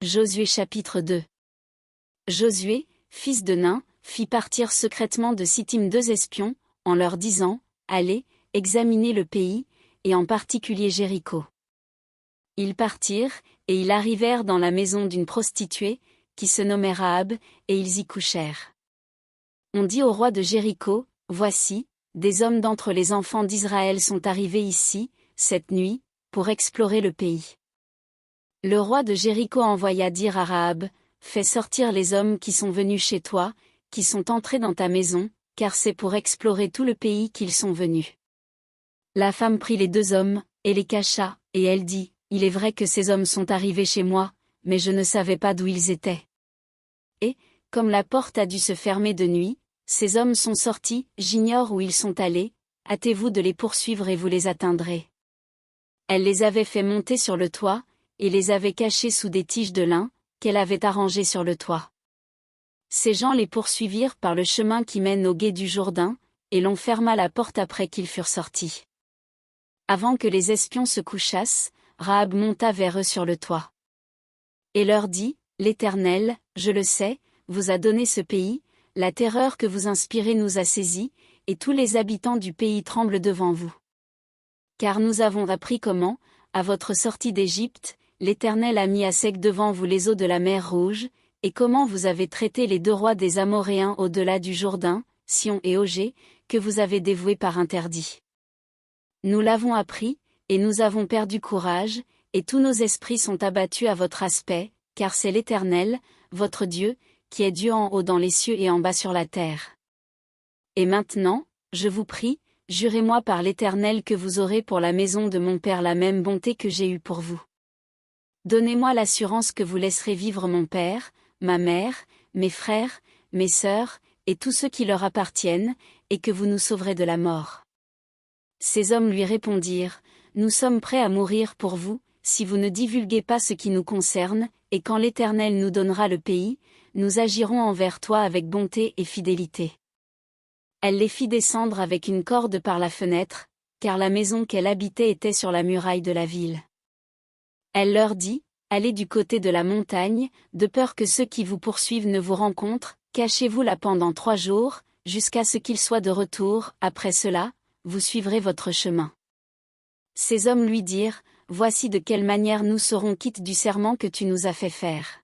Josué chapitre 2. Josué, fils de Nun, fit partir secrètement de Sittim 2 espions, en leur disant, Allez, examinez le pays, et en particulier Jéricho. Ils partirent, et ils arrivèrent dans la maison d'une prostituée, qui se nommait Rahab, et ils y couchèrent. On dit au roi de Jéricho, Voici, des hommes d'entre les enfants d'Israël sont arrivés ici, cette nuit, pour explorer le pays. Le roi de Jéricho envoya dire à Rahab, Fais sortir les hommes qui sont venus chez toi, qui sont entrés dans ta maison, car c'est pour explorer tout le pays qu'ils sont venus. La femme prit les 2 hommes, et les cacha, et elle dit, Il est vrai que ces hommes sont arrivés chez moi, mais je ne savais pas d'où ils étaient. Et, comme la porte a dû se fermer de nuit, ces hommes sont sortis, j'ignore où ils sont allés, hâtez-vous de les poursuivre et vous les atteindrez. Elle les avait fait monter sur le toit, et les avait cachés sous des tiges de lin, qu'elle avait arrangées sur le toit. Ces gens les poursuivirent par le chemin qui mène au gué du Jourdain, et l'on ferma la porte après qu'ils furent sortis. Avant que les espions se couchassent, Rahab monta vers eux sur le toit. Et leur dit, L'Éternel, je le sais, vous a donné ce pays, la terreur que vous inspirez nous a saisis, et tous les habitants du pays tremblent devant vous. Car nous avons appris comment, à votre sortie d'Égypte, l'Éternel a mis à sec devant vous les eaux de la mer Rouge, et comment vous avez traité les 2 rois des Amoréens au-delà du Jourdain, Sion et Ogé, que vous avez dévoués par interdit. Nous l'avons appris, et nous avons perdu courage, et tous nos esprits sont abattus à votre aspect, car c'est l'Éternel, votre Dieu, qui est Dieu en haut dans les cieux et en bas sur la terre. Et maintenant, je vous prie, jurez-moi par l'Éternel que vous aurez pour la maison de mon père la même bonté que j'ai eue pour vous. Donnez-moi l'assurance que vous laisserez vivre mon père, ma mère, mes frères, mes sœurs, et tous ceux qui leur appartiennent, et que vous nous sauverez de la mort. Ces hommes lui répondirent, Nous sommes prêts à mourir pour vous, si vous ne divulguez pas ce qui nous concerne, et quand l'Éternel nous donnera le pays, nous agirons envers toi avec bonté et fidélité. Elle les fit descendre avec une corde par la fenêtre, car la maison qu'elle habitait était sur la muraille de la ville. Elle leur dit, Allez du côté de la montagne, de peur que ceux qui vous poursuivent ne vous rencontrent, cachez-vous là pendant 3 jours, jusqu'à ce qu'ils soient de retour, après cela, vous suivrez votre chemin. Ces hommes lui dirent, Voici de quelle manière nous serons quittes du serment que tu nous as fait faire.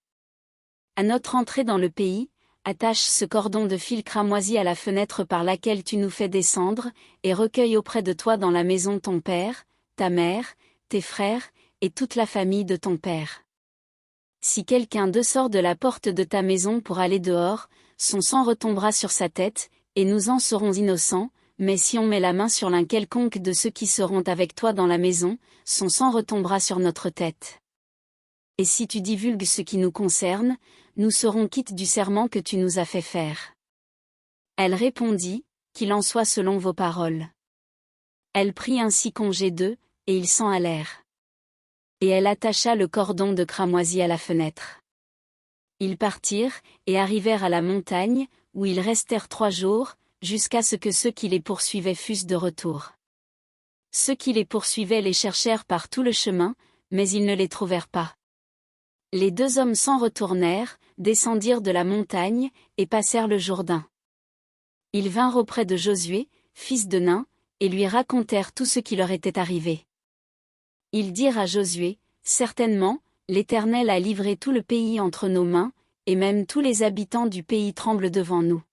À notre entrée dans le pays, attache ce cordon de fil cramoisi à la fenêtre par laquelle tu nous fais descendre, et recueille auprès de toi dans la maison ton père, ta mère, tes frères, et toute la famille de ton père. Si quelqu'un d'eux sort de la porte de ta maison pour aller dehors, son sang retombera sur sa tête, et nous en serons innocents, mais si on met la main sur l'un quelconque de ceux qui seront avec toi dans la maison, son sang retombera sur notre tête. Et si tu divulgues ce qui nous concerne, nous serons quittes du serment que tu nous as fait faire. Elle répondit, Qu'il en soit selon vos paroles. Elle prit ainsi congé d'eux, et ils s'en allèrent. Et elle attacha le cordon de cramoisi à la fenêtre. Ils partirent, et arrivèrent à la montagne, où ils restèrent 3 jours, jusqu'à ce que ceux qui les poursuivaient fussent de retour. Ceux qui les poursuivaient les cherchèrent par tout le chemin, mais ils ne les trouvèrent pas. Les 2 hommes s'en retournèrent, descendirent de la montagne, et passèrent le Jourdain. Ils vinrent auprès de Josué, fils de Nun, et lui racontèrent tout ce qui leur était arrivé. Ils dirent à Josué, Certainement, l'Éternel a livré tout le pays entre nos mains, et même tous les habitants du pays tremblent devant nous.